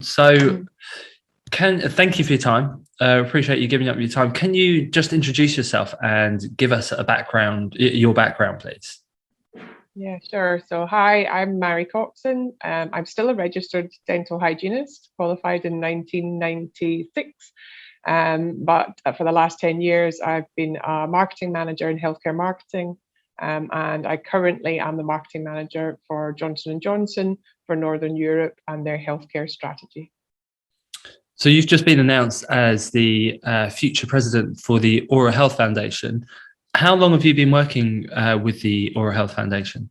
So, thank you for your time. Appreciate you giving up your time. Can you just introduce yourself and give us a background, your background, please? Yeah, sure. So, hi, I'm Mhari Coxon. I'm still a registered dental hygienist, qualified in 1996. But for the last 10 years, I've been a marketing manager in healthcare marketing. And I currently am the marketing manager for Johnson& and Johnson for Northern Europe and their healthcare strategy. So you've just been announced as the future president for the Oral Health Foundation. How long have you been working with the Oral Health Foundation?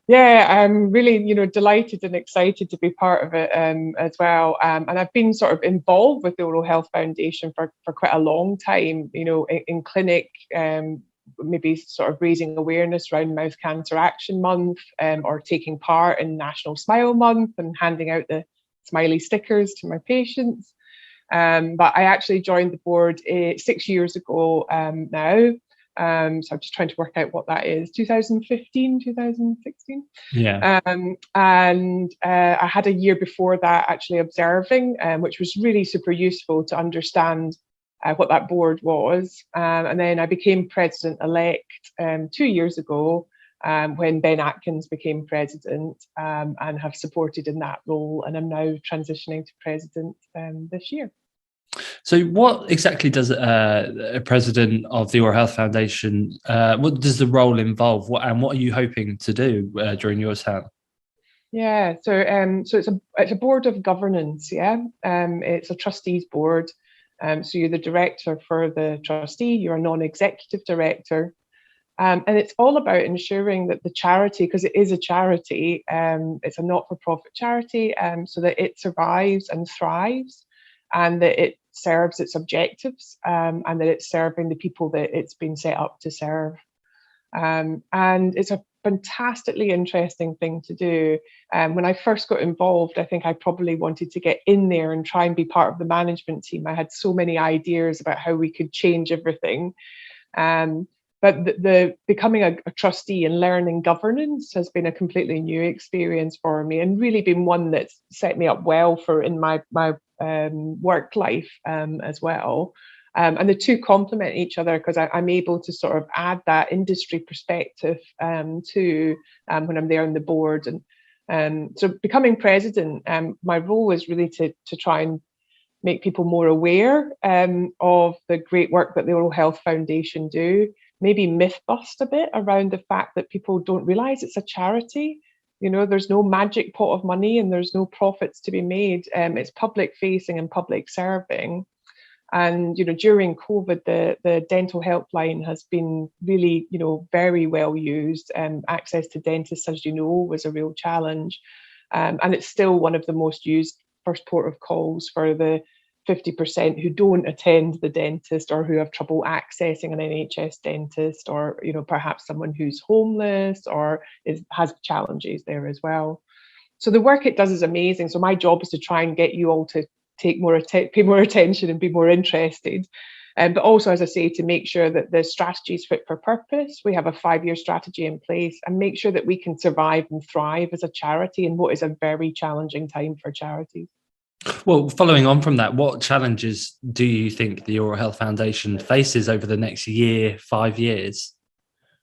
Yeah, I'm really, delighted and excited to be part of it as well. And I've been sort of involved with the Oral Health Foundation for quite a long time, in clinic, maybe sort of raising awareness around Mouth Cancer Action Month, or taking part in National Smile Month and handing out the smiley stickers to my patients. But I actually joined the board 6 years ago now. So I'm just trying to work out what that is, 2015, 2016. Yeah. And I had a year before that actually observing, which was really super useful to understand what that board was. And then I became president-elect 2 years ago, when Ben Atkins became president, and have supported in that role. And I'm now transitioning to president this year. So, what exactly does a president of the Oral Health Foundation? What does the role involve? What are you hoping to do during your term? Yeah, so it's a board of governance. Yeah, it's a trustees board. So you're the director for the trustee. You're a non-executive director, and it's all about ensuring that the charity, because it is a charity, it's a not-for-profit charity, so that it survives and thrives, and that it serves its objectives, and that it's serving the people that it's been set up to serve. And it's a fantastically interesting thing to do. When I first got involved, I think I probably wanted to get in there and try and be part of the management team. I had so many ideas about how we could change everything. But the becoming a trustee and learning governance has been a completely new experience for me, and really been one that's set me up well for in my work life as well. And the two complement each other, because I'm able to sort of add that industry perspective to when I'm there on the board. And so becoming president, my role is really to try and make people more aware of the great work that the Oral Health Foundation do, maybe myth bust a bit around the fact that people don't realise it's a charity. There's no magic pot of money and there's no profits to be made. It's public facing and public serving. And during COVID, the dental helpline has been really, very well used. Access to dentists, as you know, was a real challenge, and it's still one of the most used first port of calls for the 50% who don't attend the dentist or who have trouble accessing an NHS dentist, or perhaps someone who's homeless or has challenges there as well. So the work it does is amazing. So my job is to try and get you all to pay more attention and be more interested. But also, as I say, to make sure that the strategy is fit for purpose. We have a 5-year strategy in place, and make sure that we can survive and thrive as a charity in what is a very challenging time for charities. Well, following on from that, what challenges do you think the Oral Health Foundation faces over the next year, 5 years?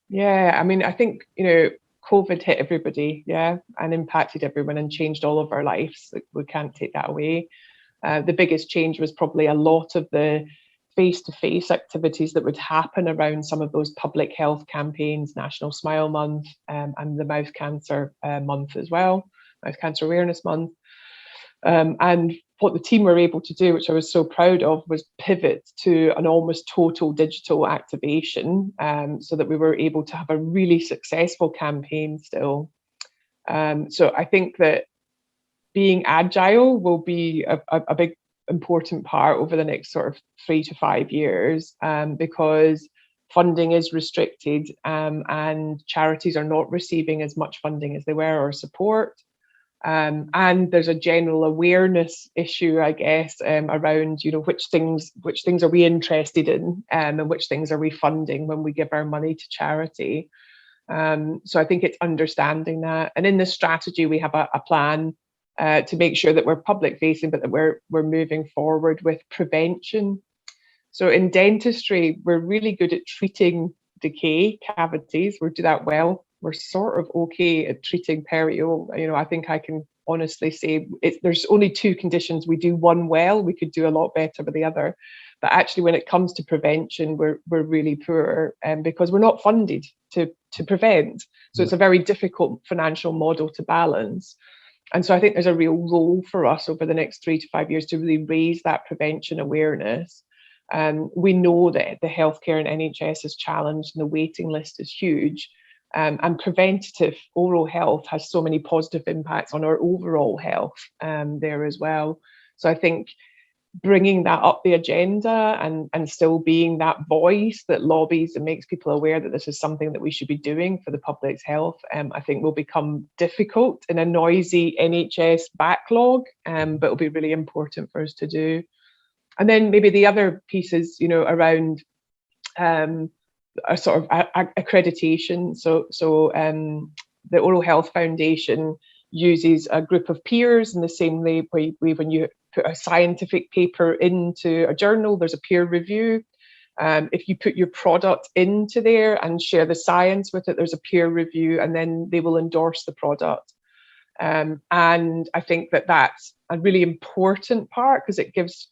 Yeah, I mean, I think, COVID hit everybody, yeah, and impacted everyone and changed all of our lives. Like, we can't take that away. The biggest change was probably a lot of the face-to-face activities that would happen around some of those public health campaigns, National Smile Month, and the Mouth Cancer Month as well, Mouth Cancer Awareness Month. And what the team were able to do, which I was so proud of, was pivot to an almost total digital activation, so that we were able to have a really successful campaign still. So I think that being agile will be a big important part over the next sort of 3 to 5 years, because funding is restricted, and charities are not receiving as much funding as they were, or support. And there's a general awareness issue, I guess, around which things are we interested in, and which things are we funding when we give our money to charity. So I think it's understanding that. And in the strategy, we have a plan to make sure that we're public facing, but that we're moving forward with prevention. So in dentistry, we're really good at treating decay, cavities. We do that well. We're sort of okay at treating perio. I think I can honestly say there's only two conditions. We do one well, we could do a lot better with the other. But actually, when it comes to prevention, we're really poor, because we're not funded to prevent. So it's a very difficult financial model to balance. And so I think there's a real role for us over the next 3 to 5 years to really raise that prevention awareness. We know that the healthcare and NHS is challenged and the waiting list is huge. And preventative oral health has so many positive impacts on our overall health there as well. So I think bringing that up the agenda and still being that voice that lobbies and makes people aware that this is something that we should be doing for the public's health, I think will become difficult in a noisy NHS backlog, but it'll be really important for us to do. And then maybe the other pieces, around a sort of accreditation. So the Oral Health Foundation uses a group of peers in the same way when you put a scientific paper into a journal, there's a peer review. If you put your product into there and share the science with it, there's a peer review, and then they will endorse the product. And I think that that's a really important part because it gives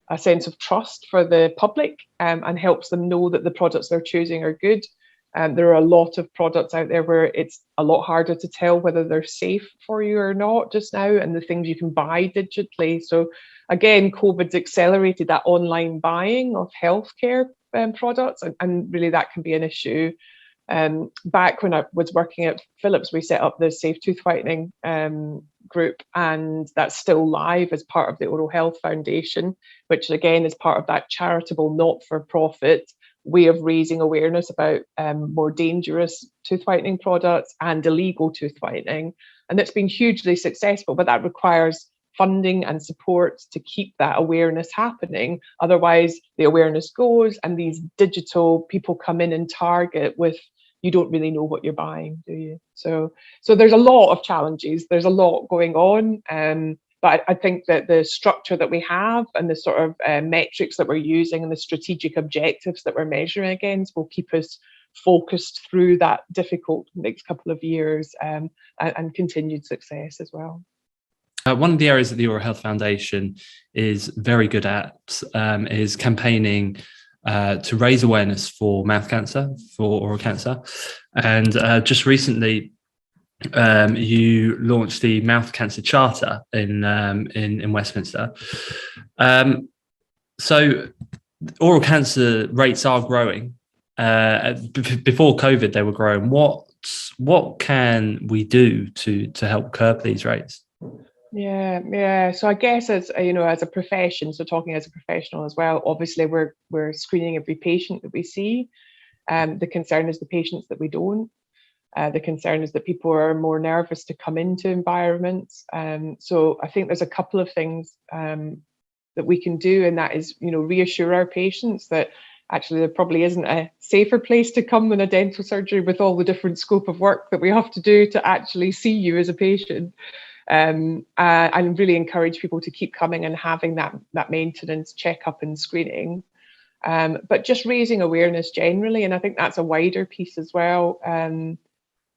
a sense of trust for the public, and helps them know that the products they're choosing are good. There are a lot of products out there where it's a lot harder to tell whether they're safe for you or not just now, and the things you can buy digitally. So again, COVID's accelerated that online buying of healthcare products, and really that can be an issue. Back when I was working at Philips, we set up the Safe Tooth Whitening group, and that's still live as part of the Oral Health Foundation, which again is part of that charitable, not-for-profit way of raising awareness about more dangerous tooth whitening products and illegal tooth whitening. And it's been hugely successful, but that requires funding and support to keep that awareness happening. Otherwise, the awareness goes and these digital people come in and target with, you don't really know what you're buying, do you? So there's a lot of challenges. There's a lot going on. But I think that the structure that we have and the sort of metrics that we're using and the strategic objectives that we're measuring against will keep us focused through that difficult next couple of years, and continued success as well. One of the areas that the Oral Health Foundation is very good at is campaigning to raise awareness for mouth cancer, for oral cancer. And just recently, you launched the Mouth Cancer Charter in Westminster. So oral cancer rates are growing. Before COVID, they were growing. What can we do to help curb these rates? Yeah. So I guess as a profession, so talking as a professional as well, obviously we're screening every patient that we see. The concern is the patients that we don't. The concern is that people are more nervous to come into environments. So I think there's a couple of things that we can do, and that is, reassure our patients that actually there probably isn't a safer place to come than a dental surgery with all the different scope of work that we have to do to actually see you as a patient. And really encourage people to keep coming and having that maintenance checkup and screening. But just raising awareness generally, and I think that's a wider piece as well,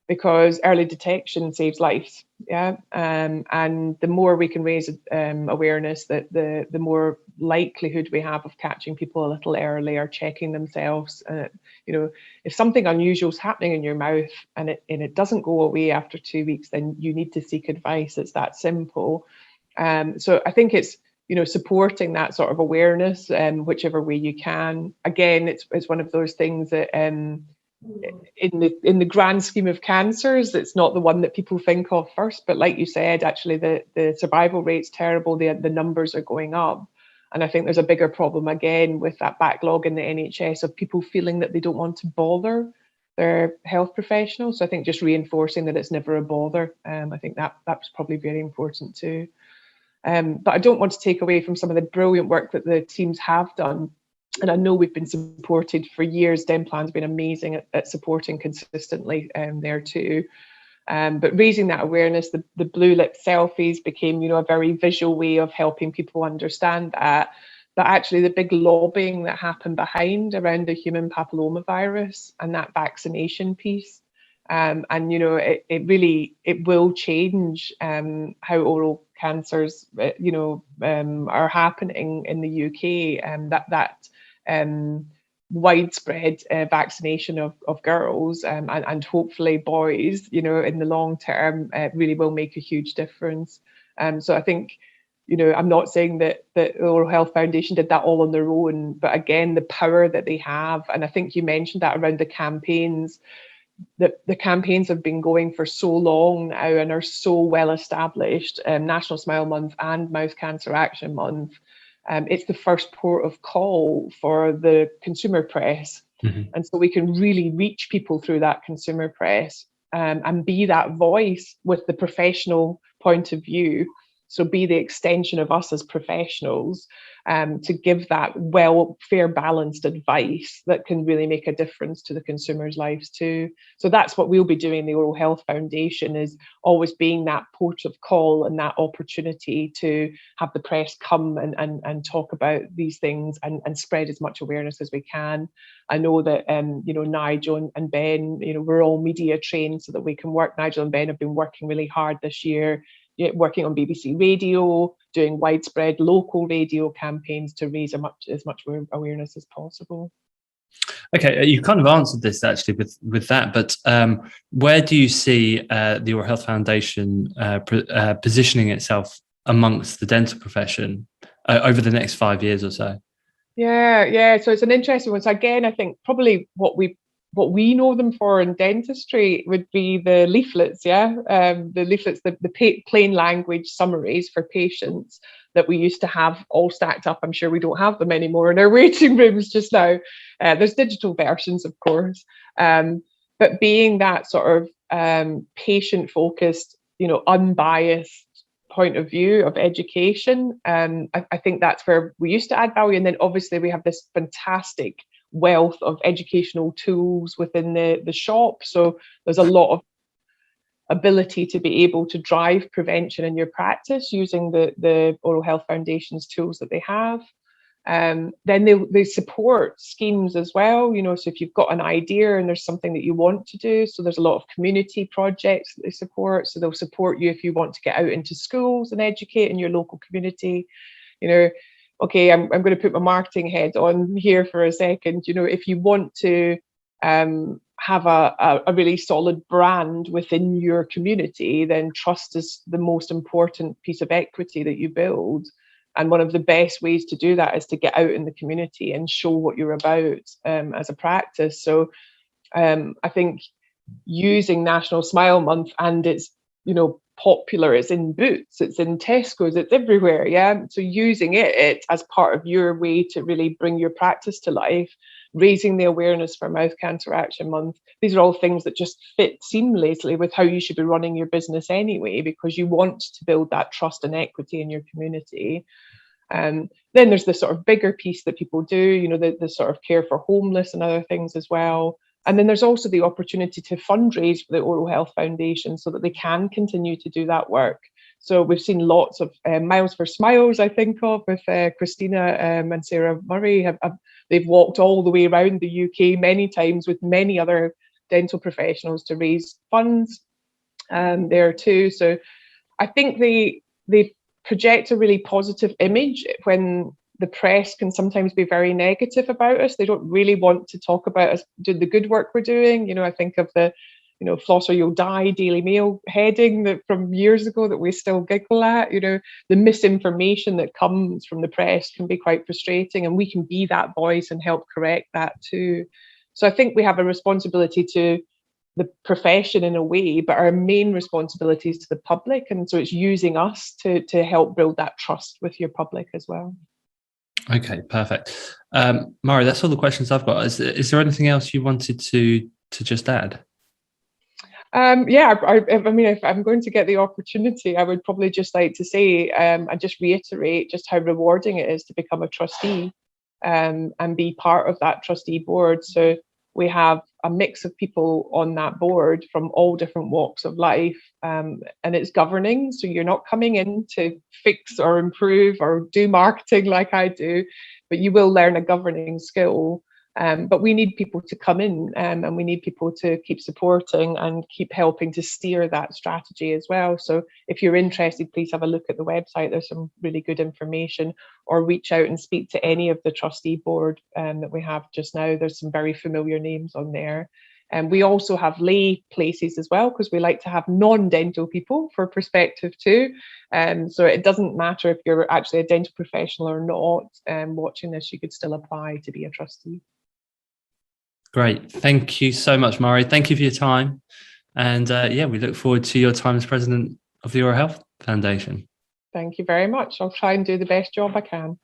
because early detection saves lives. And the more we can raise awareness, that the more likelihood we have of catching people a little early or checking themselves. If something unusual is happening in your mouth and it doesn't go away after 2 weeks, then you need to seek advice. It's that simple. So I think it's supporting that sort of awareness, whichever way you can. Again, it's one of those things that in the grand scheme of cancers, it's not the one that people think of first. But like you said, actually the survival rate's terrible. The numbers are going up. And I think there's a bigger problem again with that backlog in the NHS of people feeling that they don't want to bother their health professionals. So I think just reinforcing that it's never a bother. I think that's probably very important too. But I don't want to take away from some of the brilliant work that the teams have done. And I know we've been supported for years. Denplan's been amazing at supporting consistently there too. But raising that awareness, the blue lip selfies became, a very visual way of helping people understand that. But actually, the big lobbying that happened behind around the human papillomavirus and that vaccination piece, and it will change how oral cancers, are happening in the UK, and that widespread vaccination of girls and hopefully boys, in the long term, really will make a huge difference. So I think, I'm not saying that the Oral Health Foundation did that all on their own, but again, the power that they have, and I think you mentioned that around the campaigns, the campaigns have been going for so long now and are so well established. National Smile Month and Mouth Cancer Action Month. It's the first port of call for the consumer press. Mm-hmm. And so we can really reach people through that consumer press, and be that voice with the professional point of view. So be the extension of us as professionals, to give that fair, balanced advice that can really make a difference to the consumers' lives too. So that's what we'll be doing. The Oral Health Foundation is always being that port of call and that opportunity to have the press come and talk about these things and spread as much awareness as we can. I know that Nigel and Ben, we're all media trained so that we can work. Nigel and Ben have been working really hard this year, working on BBC Radio, doing widespread local radio campaigns to raise as much awareness as possible. Okay, you kind of answered this actually with that, but where do you see the Oral Health Foundation positioning itself amongst the dental profession over the next 5 years or so? Yeah. So it's an interesting one. So again, I think probably what we know them for in dentistry would be the leaflets, the leaflets, the plain language summaries for patients that we used to have all stacked up. I'm sure we don't have them anymore in our waiting rooms just now. There's digital versions, of course, but being that sort of patient-focused, unbiased point of view of education, I think that's where we used to add value. And then obviously we have this fantastic wealth of educational tools within the shop, so there's a lot of ability to be able to drive prevention in your practice using the Oral Health Foundation's tools that they have. Then they support schemes as well, so if you've got an idea and there's something that you want to do, so there's a lot of community projects that they support. So they'll support you if you want to get out into schools and educate in your local community. Okay, I'm going to put my marketing head on here for a second. If you want to have a really solid brand within your community, then trust is the most important piece of equity that you build. And one of the best ways to do that is to get out in the community and show what you're about as a practice. So I think using National Smile Month, and it's, popular, it's in Boots, it's in Tesco's, it's everywhere, so using it as part of your way to really bring your practice to life, raising the awareness for Mouth Cancer Action Month, these are all things that just fit seamlessly with how you should be running your business anyway, because you want to build that trust and equity in your community. Then there's the sort of bigger piece that people do, the sort of care for homeless and other things as well. And then there's also the opportunity to fundraise for the Oral Health Foundation so that they can continue to do that work. So we've seen lots of Miles for Smiles, I think of, with Christina and Sarah Murray. They've walked all the way around the UK many times with many other dental professionals to raise funds there too. So I think they project a really positive image when the press can sometimes be very negative about us. They don't really want to talk about us doing the good work we're doing. I think of the, Floss or You'll Die Daily Mail heading that from years ago that we still giggle at. The misinformation that comes from the press can be quite frustrating, and we can be that voice and help correct that too. So I think we have a responsibility to the profession in a way, but our main responsibility is to the public. And so it's using us to help build that trust with your public as well. Okay, perfect. Mhari, that's all the questions I've got. Is there anything else you wanted to just add? I mean, if I'm going to get the opportunity, I would probably just like to say and just reiterate just how rewarding it is to become a trustee and be part of that trustee board. So We have a mix of people on that board from all different walks of life, and it's governing. So you're not coming in to fix or improve or do marketing like I do, but you will learn a governing skill. But we need people to come in, and we need people to keep supporting and keep helping to steer that strategy as well. So if you're interested, please have a look at the website. There's some really good information, or reach out and speak to any of the trustee board that we have just now. There's some very familiar names on there. And we also have lay places as well, because we like to have non-dental people for perspective too. So it doesn't matter if you're actually a dental professional or not. Watching this, you could still apply to be a trustee. Great. Thank you so much, Mhari. Thank you for your time. And yeah, we look forward to your time as president of the Oral Health Foundation. Thank you very much. I'll try and do the best job I can.